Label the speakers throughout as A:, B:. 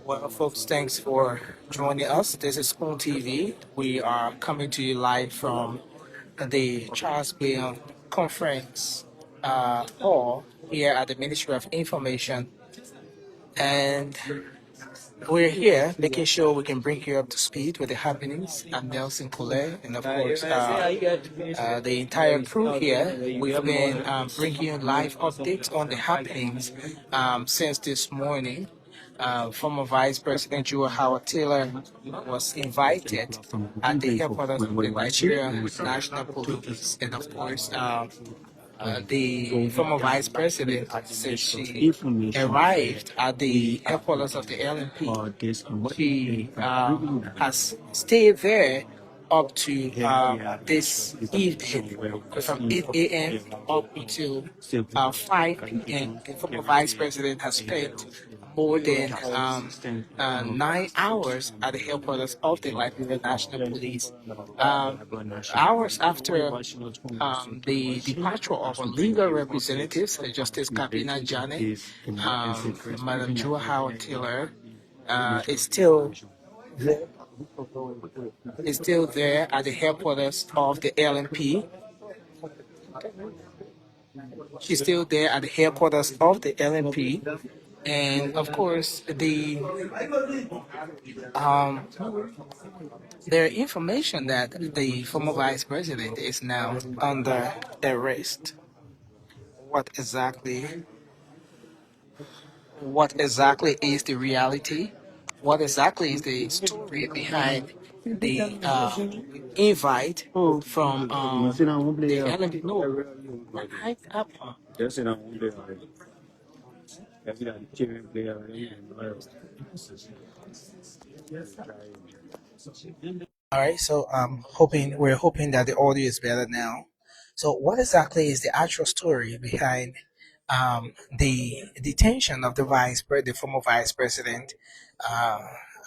A: Well, folks, thanks for joining us. This is Spoon TV. We are coming to you live from the Charles Bill Conference Hall here at the Ministry of Information. And we're here making sure we can bring you up to speed with the happenings at Nelson Collet and, of course, the entire crew here. We've been bringing you live updates on the happenings since this morning. Former Vice President Joe Howard Taylor was invited at the headquarters of the Nigeria National Police, and of course, the former vice president said she arrived at the headquarters of the LNP. She has stayed there up to this evening, from 8 a.m. up until 5 p.m. The former vice president has spent more than 9 hours at the headquarters of the Liberia National Police. Hours after the departure of our legal representatives, Justice Kabina Jane, Madam Joe Howard Taylor, is still there at the headquarters of the LNP. She's still there at the headquarters of the LNP, and of course um, there is information that the former vice president is now under arrest. What exactly? What exactly is the reality? What exactly is the story behind the invite from the LNP? No, all right, so we're hoping that the audio is better now. So, what exactly is the actual story behind the detention of the former vice president, uh,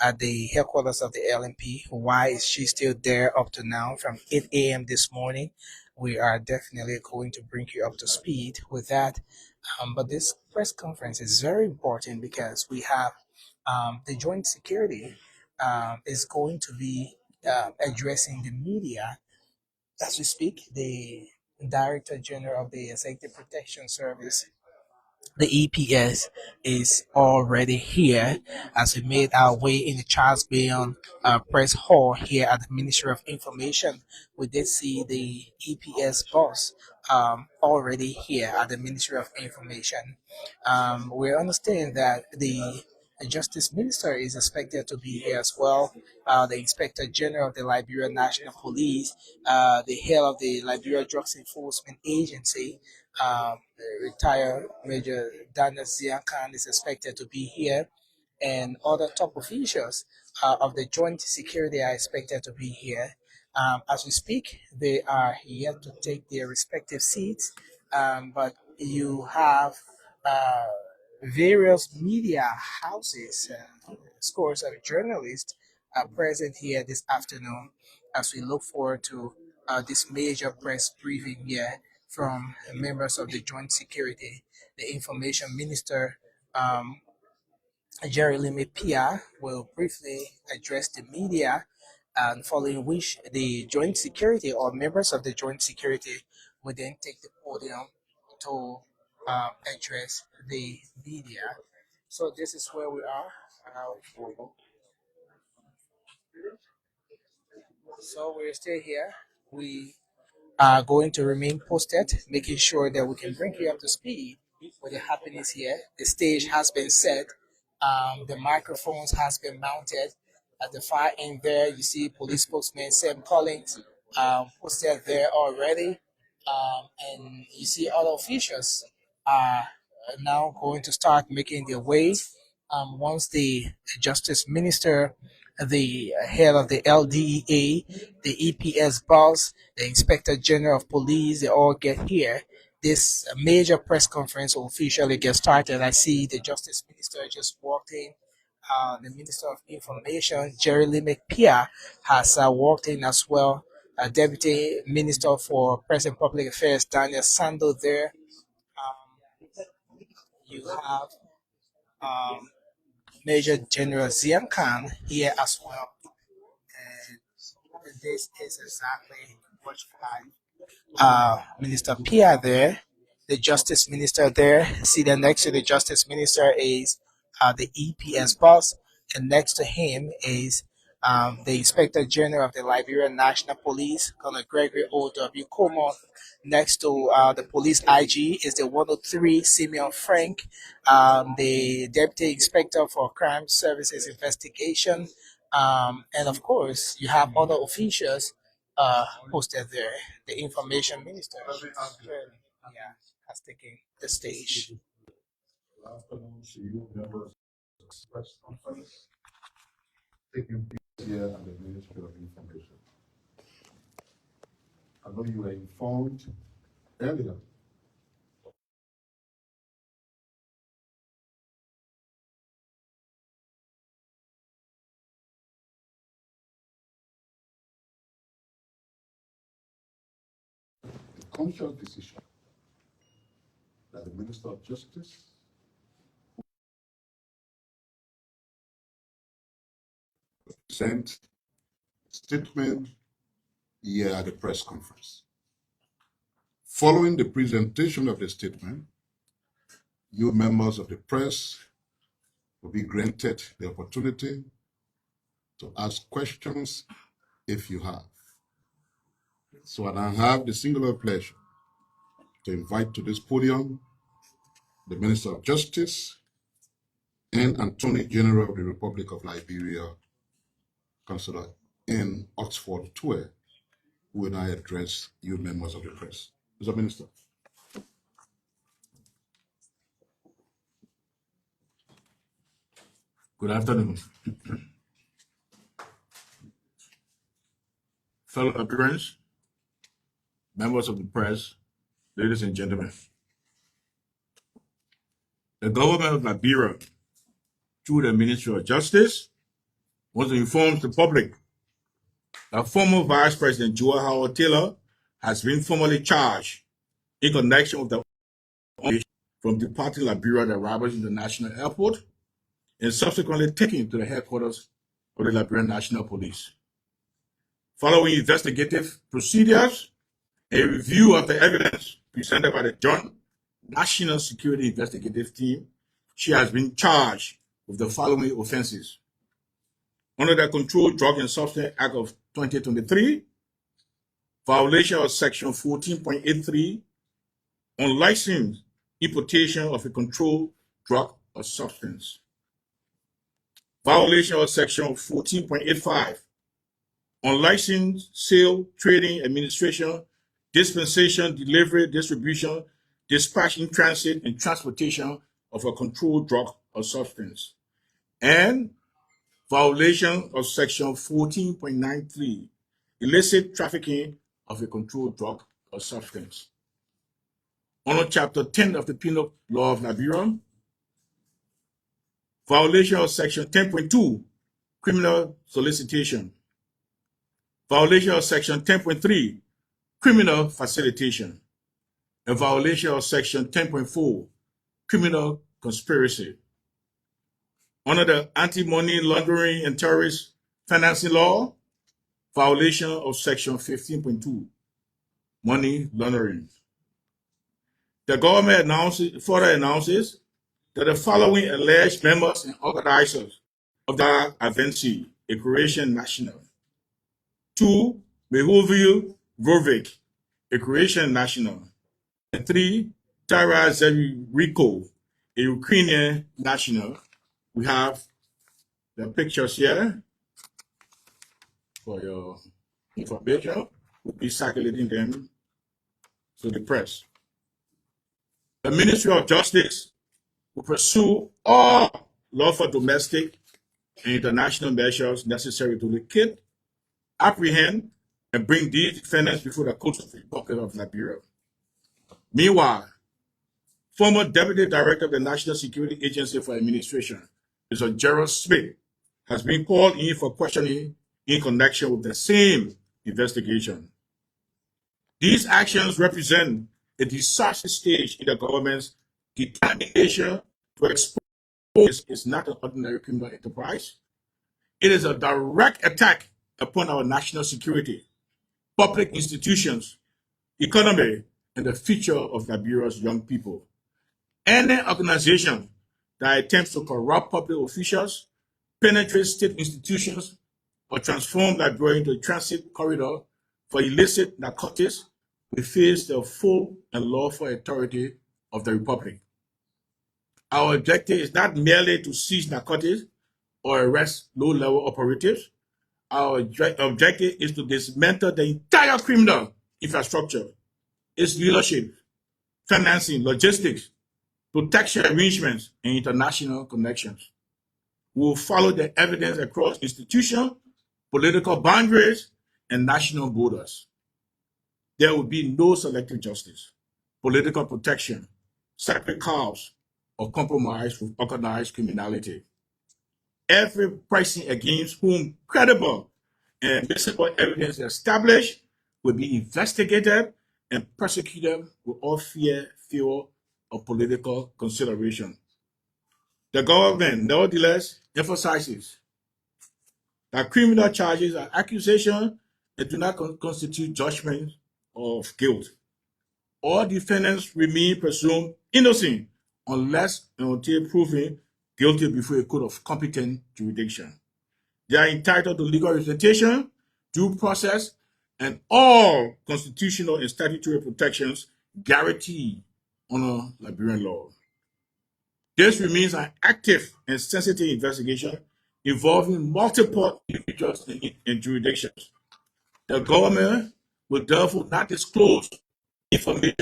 A: at the headquarters of the LNP? Why is she still there up to now from 8 a.m. this morning? We are definitely going to bring you up to speed with that. But this press conference is very important because we have the joint security is going to be addressing the media as we speak. The Director General of the Executive Protection Service, the EPS, is already here as we made our way in the Charles Bayon press hall here at the Ministry of Information. We did see the EPS boss already here at the Ministry of Information. We understand that the Justice Minister is expected to be here as well. The Inspector General of the Liberia National Police, the head of the Liberia Drugs Enforcement Agency, retired Major Daniel Ziakan, is expected to be here, and other top officials of the joint security are expected to be here. As we speak, they are yet to take their respective seats, but you have uh, various media houses, scores of journalists are present here this afternoon as we look forward to this major press briefing here from members of the joint security. The information minister, um, Jerry Pia, will briefly address the media, and following which the joint security or members of the joint security will then take the podium to address the media. So this is where we are. So we're still here. We are going to remain posted, making sure that we can bring you up to speed with the happenings here. The stage has been set. The microphones has been mounted. At the far end there, you see police spokesman Sam Collins posted there already. And you see other officials are now going to start making their way. Once the justice minister, the head of the LDEA, the EPS boss, the inspector general of police, they all get here, this major press conference will officially get started. I see the justice minister just walked in. The Minister of Information, Jerry Lee McPear, has walked in as well. Deputy Minister for Press and Public Affairs, Daniel Sando, there. You have um, Major General Zian Khan here as well. And this is exactly what you have. Minister Pia there, the Justice Minister there. Sitting next to the Justice Minister is the EPS boss, and next to him is the Inspector General of the Liberian National Police, Colonel Gregory O.W. Como. Next to the police IG is the 103 Simeon Frank, the Deputy Inspector for Crime Services Investigation. And of course, you have other officials posted there. The information minister, yeah, has taken the stage.
B: Good afternoon to you, members of the press conference taking place here at the Ministry of Information. I know you were informed earlier the conscious decision that the Minister of Justice sent a statement here at the press conference. Following the presentation of the statement, you members of the press will be granted the opportunity to ask questions if you have. So I have the singular pleasure to invite to this podium the Minister of Justice and Attorney General of the Republic of Liberia, Councillor in Oxford Tue, who will now address you members of the press. Mr. Minister.
C: Good afternoon. Fellow appearance, members of the press, ladies and gentlemen. The government of Liberia, through the Ministry of Justice, wants to inform the public that former Vice President Joe Howard Taylor has been formally charged in connection with the from departing Liberia at Roberts International Airport and subsequently taken to the headquarters of the Liberian National Police. Following investigative procedures, a review of the evidence presented by the Joint National Security Investigative Team, she has been charged with the following offenses. Under the Controlled Drug and Substance Act of 2023, violation of Section 14.83, unlicensed importation of a controlled drug or substance. Violation of Section 14.85, unlicensed sale, trading, administration, dispensation, delivery, distribution, dispatch in transit, and transportation of a controlled drug or substance. And violation of Section 14.93, illicit trafficking of a controlled drug or substance. Under Chapter 10 of the Penal Law of Liberia, violation of Section 10.2, criminal solicitation. Violation of Section 10.3, criminal facilitation. A violation of Section 10.4, criminal conspiracy. Under the Anti-Money Laundering and Terrorist Financing Law, violation of Section 15.2, money laundering. The government further announces that the following alleged members and organizers of the Avency, a Croatian national. 2, Mehovil Vorvik, a Croatian national. And 3, Tara Zeriko, a Ukrainian national. We have the pictures here for your information. We'll be circulating them to the press. The Ministry of Justice will pursue all lawful domestic and international measures necessary to locate, apprehend, and bring these defendants before the courts of the Republic of Liberia. Meanwhile, former Deputy Director of the National Security Agency for Administration, Mr. Gerald Smith, has been called in for questioning in connection with the same investigation. These actions represent a decisive stage in the government's determination to expose is not an ordinary criminal enterprise. It is a direct attack upon our national security, public institutions, economy, and the future of Liberia's young people. Any organization that attempts to corrupt public officials, penetrate state institutions, or transform Liberia into a transit corridor for illicit narcotics will face the full and lawful authority of the Republic. Our objective is not merely to seize narcotics or arrest low-level operatives. Our objective is to dismantle the entire criminal infrastructure, its leadership, financing, logistics, protection arrangements, and international connections. We will follow the evidence across institutions, political boundaries, and national borders. There will be no selective justice, political protection, sacred cows, or compromise with organized criminality. Every person against whom credible and visible evidence is established will be investigated and prosecuted with all fear of political consideration. The government, nevertheless, emphasizes that criminal charges are accusations that do not constitute judgment of guilt. All defendants remain presumed innocent unless and until proven guilty before a court of competent jurisdiction. They are entitled to legal representation, due process, and all constitutional and statutory protections guaranteed under Liberian law. This remains an active and sensitive investigation involving multiple individuals and jurisdictions. The government will therefore not disclose information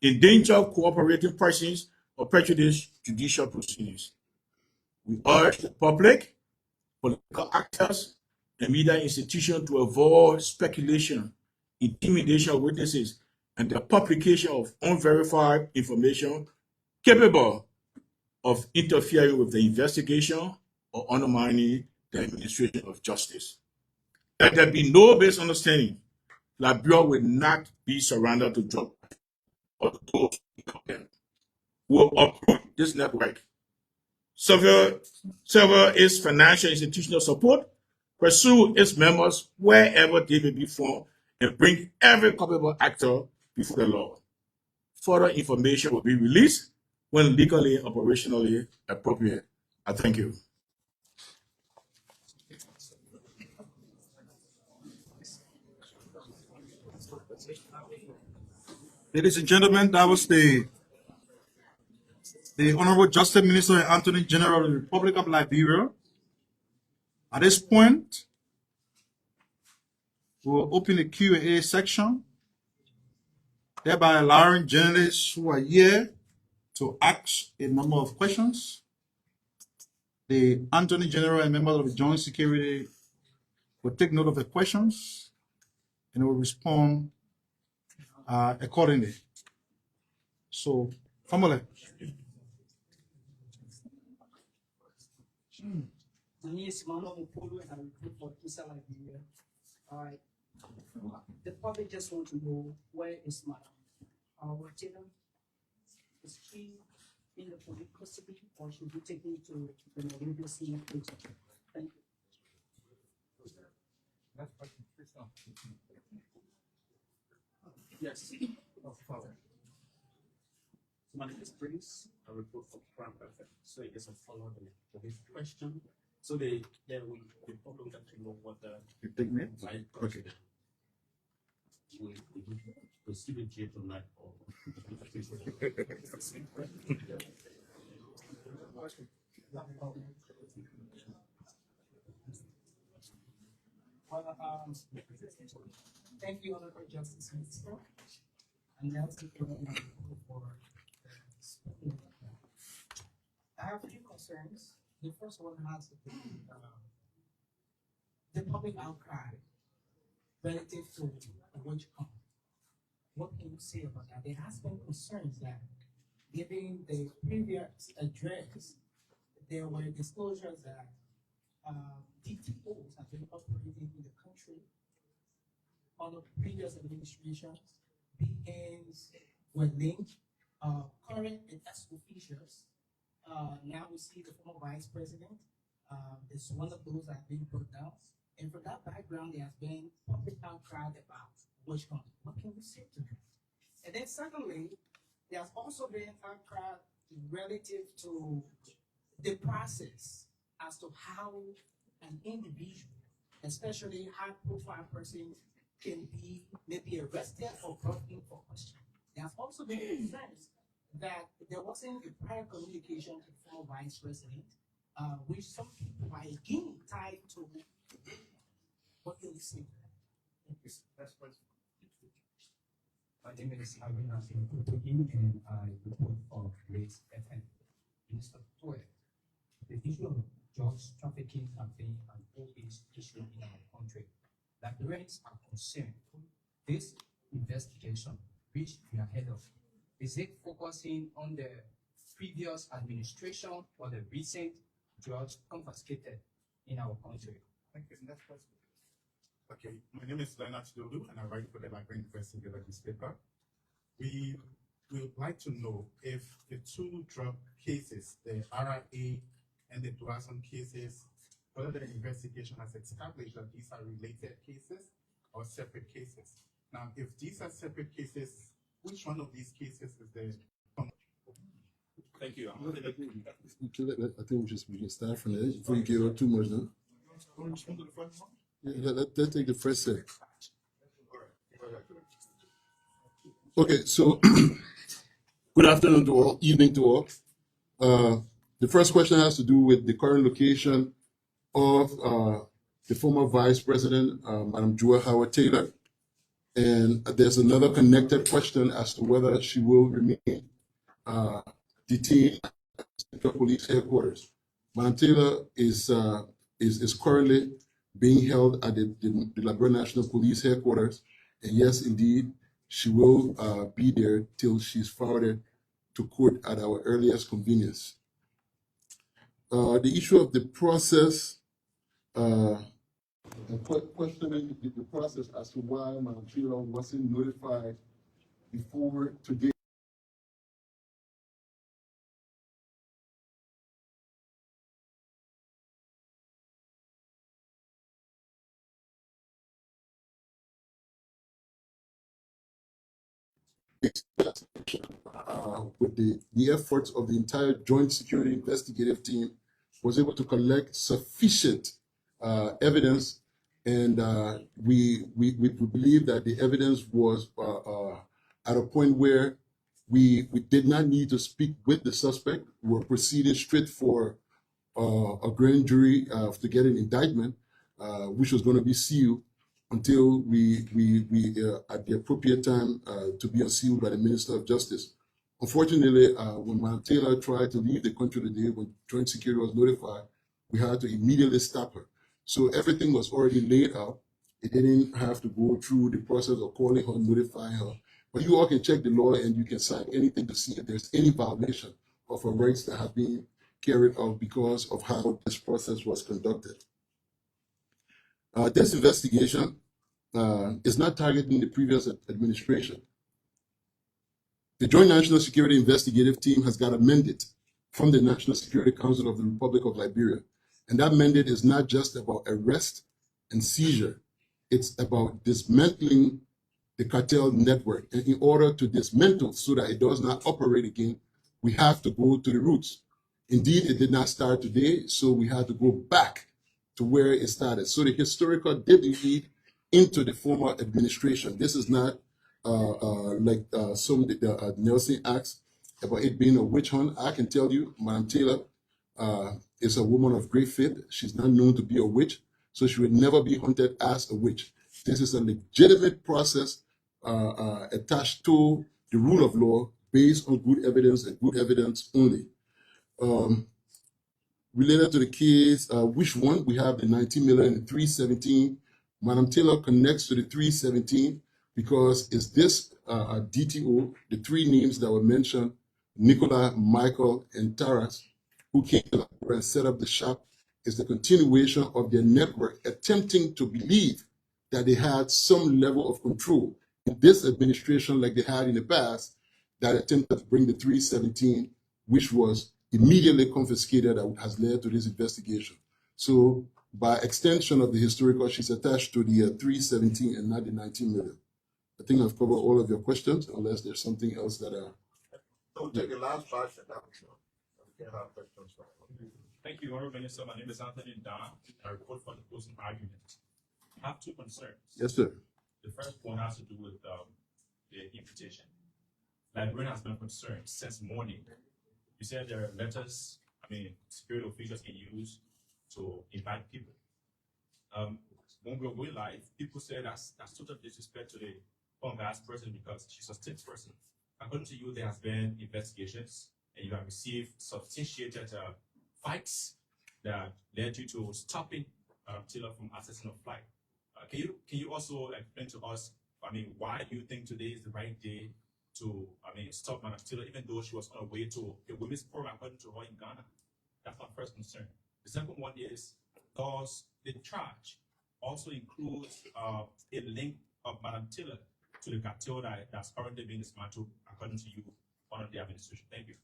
C: endanger cooperating persons or prejudice judicial proceedings. We urge the public, political actors, and media institutions to avoid speculation, intimidation of witnesses, and the publication of unverified information capable of interfering with the investigation or undermining the administration of justice. Let there be no misunderstanding. Liberia will not be surrendered to drug or to those who will uproot this network. Several its financial institutional support, pursue its members wherever they may be found, and bring every culpable actor before the law. Further information will be released when legally and operationally appropriate. I thank you.
D: Ladies and gentlemen, that was the Honorable Justice Minister and Attorney General of the Republic of Liberia. At this point, we will open the Q&A section, thereby allowing journalists who are here to ask a number of questions. The Attorney General and members of the Joint Security will take note of the questions and will respond accordingly. So, Famole.
E: All right. The public just want to know where is Madam Taylor? Is she in the police custody or should we take her to the Liberia senior prison? Thank you. Yes. My name is Prince. I report for Crown Perfect. So it is a follow the question. So the public got to know what the right
D: Okay.
E: we proceed with jail tonight or well, thank you, Honorable Justice Minister. And that's it for I have a few concerns. The first one has to do with the public outcry relative to which come. What can you say about that? There has been concerns that given the previous address, there were disclosures that DTOs have been operating in the country under previous administrations. BNs were linked current and ex officials. Now we see the former vice president is one of those that have been put down. And from that background, there has been public outcry about which one. What can we say to him? And then secondly, there's also been outcry relative to the process as to how an individual, especially high-profile person, can be maybe arrested or brought in for questioning. There's also been concerns that there wasn't a prior communication to the former vice president, which some people are again tied to what you're listening to.
F: My name is Haruna Singh and I report for Race FM. Mr. Toy, the issue of drugs trafficking campaign and opiates issue in our country. Liberians are concerned. This investigation, which we are ahead of, is it focusing on the previous administration or the recent drugs confiscated in our country?
D: Thank you. Next question. Okay, my name is Leonard Dodu, and I write for the Liberian Investigative newspaper. We would like to know if the two drug cases, the RRA and the Duason cases, whether the investigation has established that these are related cases or separate cases. Now, if these are separate cases, which one of these cases is the?
C: Thank you.
G: I think we can start from there before you give up too much now.
C: Respond to the first one?
G: Yeah, let's take the first set. Okay, so good afternoon to all, evening to all. The first question has to do with the current location of the former Vice President, Madam Jua Howard Taylor. And there's another connected question as to whether she will remain detained at Central Police Headquarters. Madam Taylor is currently being held at the Liberia National Police Headquarters. And yes, indeed, she will be there till she's forwarded to court at our earliest convenience. The issue of the process, questioning the process as to why Madam Taylor wasn't notified before today. With the efforts of the entire Joint Security Investigative Team, was able to collect sufficient evidence, and we believe that the evidence was at a point where we did not need to speak with the suspect. We were proceeding straight for a grand jury to get an indictment, which was going to be sealed until we at the appropriate time to be unsealed by the Minister of Justice. Unfortunately, when Madam Taylor tried to leave the country today, when Joint Security was notified, we had to immediately stop her. So everything was already laid out. It didn't have to go through the process of calling her, notifying her. But you all can check the law and you can sign anything to see if there's any violation of her rights that have been carried out because of how this process was conducted. This investigation is not targeting the previous administration. The Joint National Security Investigative Team has got a mandate from the National Security Council of the Republic of Liberia. And that mandate is not just about arrest and seizure. It's about dismantling the cartel network. And in order to dismantle so that it does not operate again, we have to go to the roots. Indeed, it did not start today, so we had to go back to where it started. So the historical did lead into the former administration. This is not like some the Nelson acts about it being a witch hunt. I can tell you, Madam Taylor is a woman of great faith. She's not known to be a witch, so she would never be hunted as a witch. This is a legitimate process attached to the rule of law based on good evidence and good evidence only. Related to the case, which one? We have the 19 million and 317. Madam Taylor connects to the 317 because it's this DTO, the three names that were mentioned, Nicola, Michael, and Taras, who came to Liberia and set up the shop, is the continuation of their network attempting to believe that they had some level of control in this administration like they had in the past, that attempted to bring the 317, which was immediately confiscated, that has led to this investigation. So by extension of the historical, she's attached to the 317 and not the 19 million. I think I've covered all of your questions, unless there's something else that
D: We'll take the last batch and that we can have questions.
C: Thank you, Honorable Minister. My name is Anthony Don. I report for the closing argument. I have two concerns.
G: Yes, sir.
C: The first one has to do with the imputation. Liberia has been concerned since morning. You said there are letters, security officials can use to invite people. When we were going live, people said that's total disrespect to the former vice president because she's a state person. According to you, there has been investigations and you have received substantiated fights that led you to stopping Taylor from accessing a flight. Can you also explain to us, why do you think today is the right day to, stop Madam Taylor, even though she was on her way to a women's program according to her in Ghana? That's my first concern. The second one is, does the charge also includes a link of Madam Taylor to the cartel that's currently being dismantled according to you under the administration? Thank you.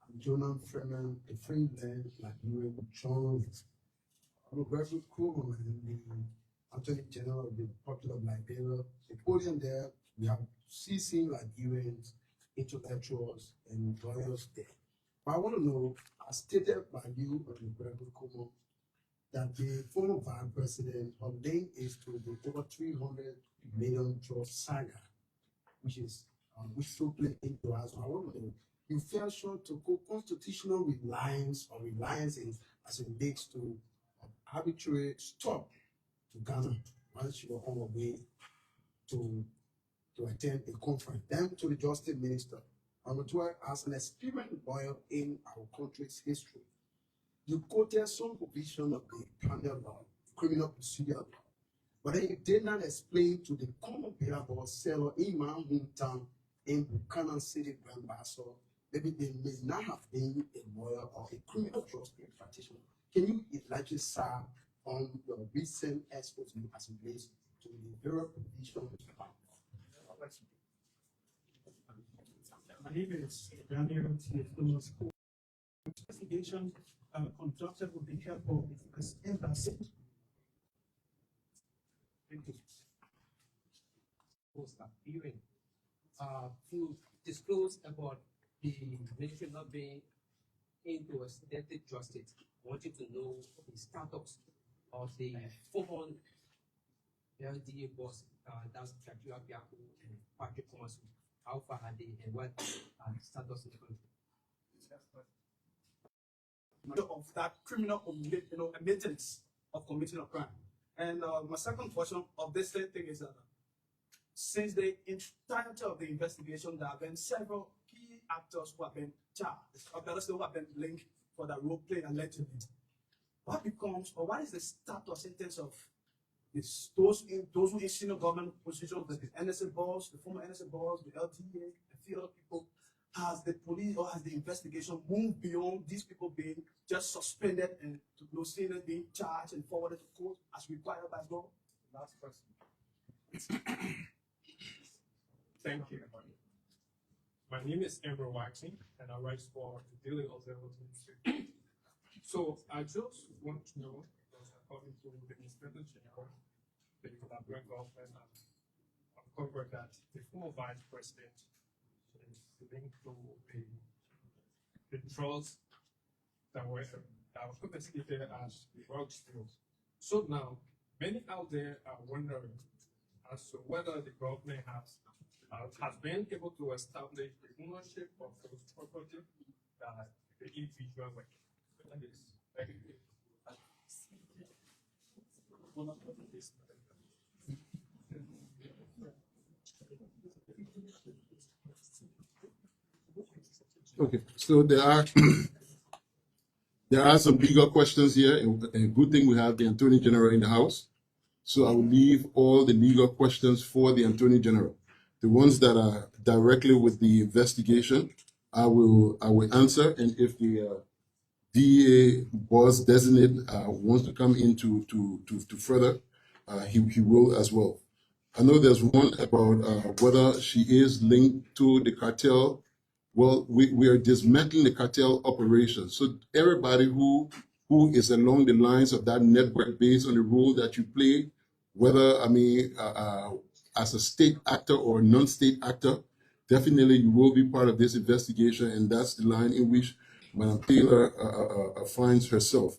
H: I'm Jonah Freeman, a freelance Liberian journalist. I'm a graduate school and the Attorney General of the Republic of Liberia. The podium there, we have seasoned Liberians, intellectuals, and lawyers there. But I want to know, as stated by you on the graduate school, that the former vice president, her name is to the over 300 million drug saga, which so play into us. I want to know, you fell short to constitutional reliance or reliances as it relates to arbitrary stop to Ghana once you were on your way to attend a conference. Then to the Justice Minister, as an experienced lawyer in our country's history, you quoted some provision of the penal law, criminal procedure law, but then you did not explain to the common people seller in my hometown in Buchanan City, Grand Basso, maybe they may not have been a lawyer or a criminal justice practitioner. Can you enlighten sir on your recent exposure as it relates to the very provision?
E: My name is Daniel Thomas. Investigation conducted with the help of the US Embassy. Thank you.
F: Was that hearing to disclose about the nation not being into a stated justice. I want you to know the status of the former LDA boss, that's Chakua Biaku and Patrick Thomas. How far are they and what are the status in the country?
E: Of that criminal admittance of committing a crime. And my second portion of this thing is that since the entirety of the investigation, there have been several key actors who have been charged, or better still, who have been linked for that role playing allegedly. What becomes, or what is the status in terms of those who in senior government positions, the NSA boss, the former NSA boss, the LTA, a few other people? Has the police or has the investigation moved beyond these people being just suspended and to proceed being charged and forwarded to court as required by law? Last question.
I: Thank you. My name is Emerald Waxing, and I write for the Daily Observer Ministry. So I just want to know, because according to the Inspector General, the Liberian government has uncovered that the former vice president is linked to the drugs that were confiscated as drug steals. So now, many out there are wondering as to whether the government has been able to establish the ownership of those property that the individual were.
G: Okay, so there are some legal questions here, and a good thing we have the Attorney General in the House. So I will leave all the legal questions for the Attorney General. The ones that are directly with the investigation, I will answer, and if the DA boss designate wants to come in to further, he will as well. I know there's one about whether she is linked to the cartel. Well, we are dismantling the cartel operation. So everybody who is along the lines of that network based on the role that you play, whether, as a state actor or a non-state actor, definitely you will be part of this investigation, and that's the line in which Madam Taylor finds herself.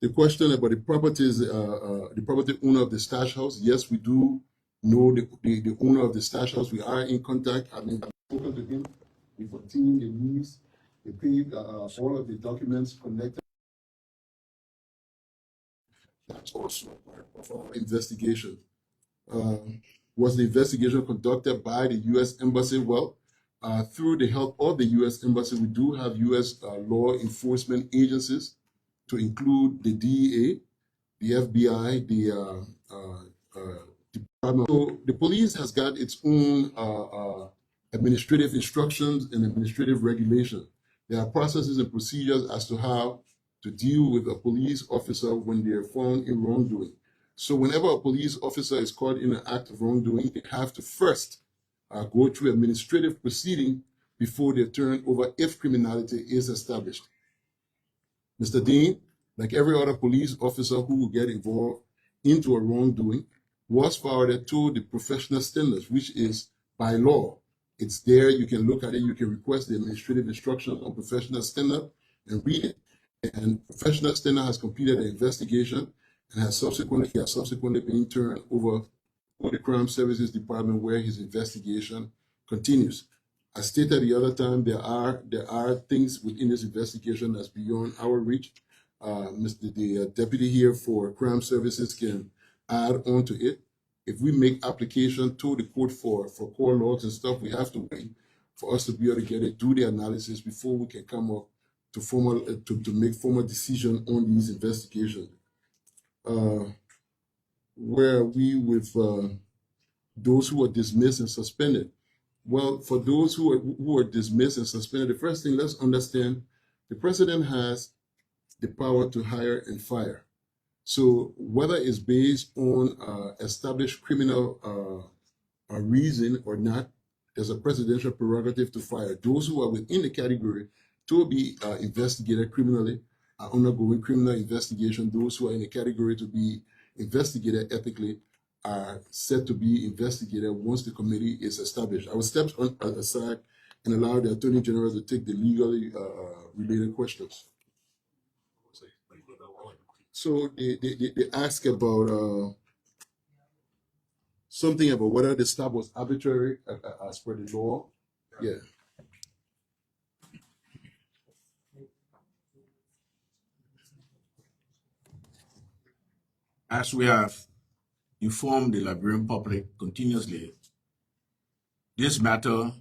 G: The question about the properties, the property owner of the stash house, yes, we do know the owner of the stash house. We are in contact. I've spoken to him. We've obtained the lease. They paid all of the documents connected. That's also part of our investigation. Was the investigation conducted by the U.S. Embassy? Well, through the help of the U.S. Embassy, we do have U.S. Law enforcement agencies, to include the DEA, the FBI, the department. So the police has got its own administrative instructions and administrative regulation. There are processes and procedures as to how to deal with a police officer when they are found in wrongdoing. So whenever a police officer is caught in an act of wrongdoing, they have to first go through administrative proceeding before they're turned over if criminality is established. Mr. Dean, like every other police officer who will get involved into a wrongdoing, was forwarded to the professional standards, which is by law. It's there. You can look at it. You can request the administrative instructions on professional standard and read it. And professional standard has completed the investigation and has subsequently been turned over to the Crime Services Department, where his investigation continues. I stated the other time, there are things within this investigation that's beyond our reach. The deputy here for Crime Services can add on to it. If we make application to the court for core logs and stuff, we have to wait for us to be able to get it, do the analysis before we can come up to make formal decision on these investigations. Where are we with those who are dismissed and suspended? Well, for those who are dismissed and suspended, the first thing, let's understand, the president has the power to hire and fire. So whether it's based on established criminal reason or not, there's a presidential prerogative to fire. Those who are within the category to be investigated criminally are undergoing criminal investigation. Those who are in the category to be investigated ethically are set to be investigated once the committee is established. I will step aside and allow the Attorney General to take the legally related questions. So they ask about something about whether the stop was arbitrary as per the law. Yeah.
C: As we have informed the Liberian public continuously, this matter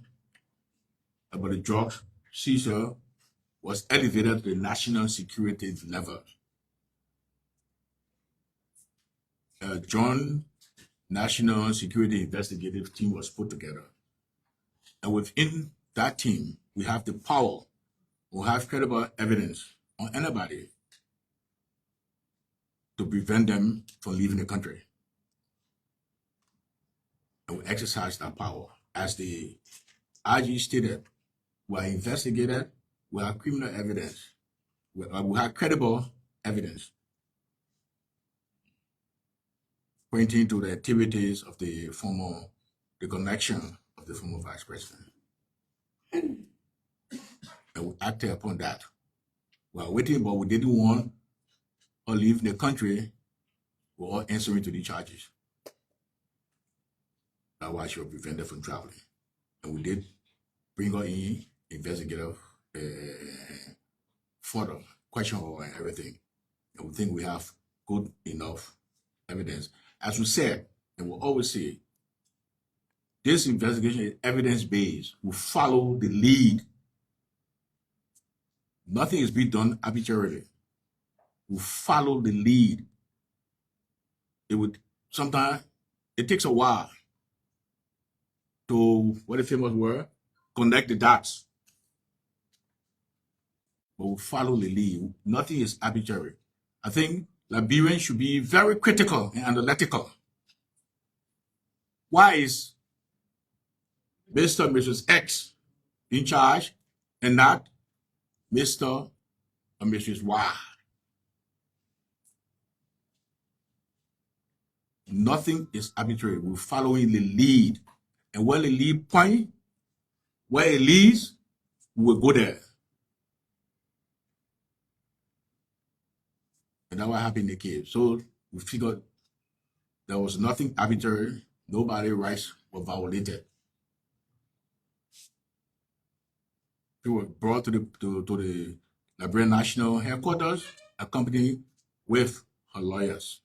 C: about the drug seizure was elevated to the national security level. A joint national security investigative team was put together. And within that team, we have the power, we have credible evidence on anybody to prevent them from leaving the country. And we exercise that power. As the IG stated, we are investigated, we have criminal evidence, we have credible evidence pointing to the activities of the connection of the former vice president. And we acted upon that. We are waiting, but we didn't want or leave the country without answering to the charges. That's why she was prevented from traveling. And we did bring her in, investigative, further question her and everything. And we think we have good enough evidence. As we said, and we'll always say, this investigation is evidence-based. We follow the lead. Nothing is being done arbitrarily. We follow the lead. Sometimes it takes a while to, what the famous word, connect the dots. But we follow the lead. Nothing is arbitrary. I think Liberians should be very critical and analytical Why is Mr. and Mrs. X in charge and not Mr. and Mrs. Y? Nothing is arbitrary. We're following the lead. And where the lead point, where it leads, we will go there. And that's what happened in the case. So we figured there was nothing arbitrary. Nobody's rights were violated. They were brought to the Liberian National Headquarters, accompanied with her lawyers.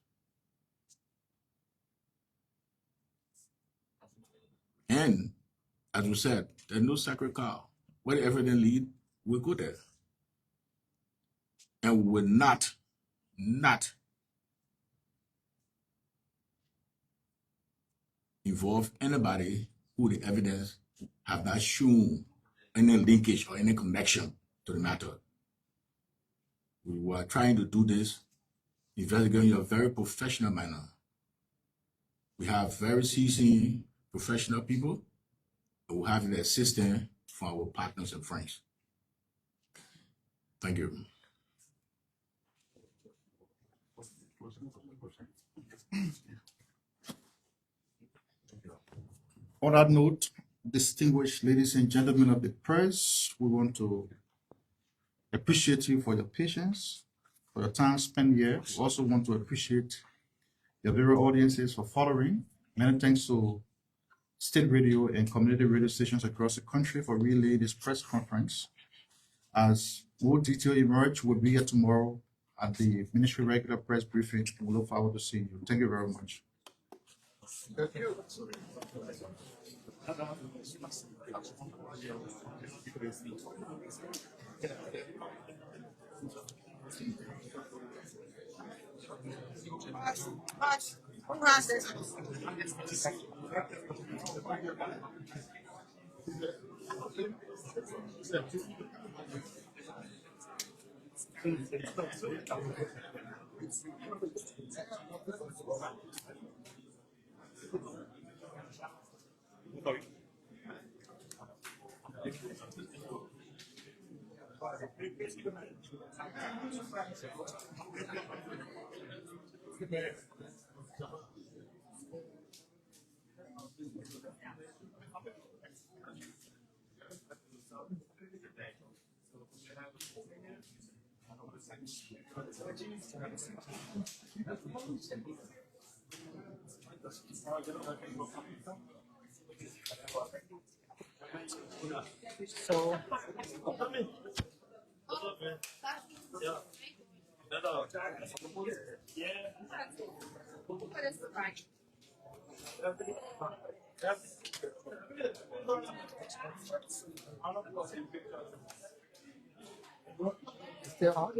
C: And as we said, there's no sacred cow. Where the evidence lead, we go there. And we will not involve anybody who the evidence have not shown any linkage or any connection to the matter. We were trying to do this, investigating in a very professional manner. We have very seasoned professional people, and we have the assistance from our partners and friends. Thank you.
D: On that note, distinguished ladies and gentlemen of the press, we want to appreciate you for your patience, for your time spent here. We also want to appreciate your very audiences for following. Many thanks to state radio and community radio stations across the country for relaying this press conference. As more detail emerge, we'll be here tomorrow at the Ministry regular press briefing. We look forward to seeing you. Thank you very much.
A: Still on?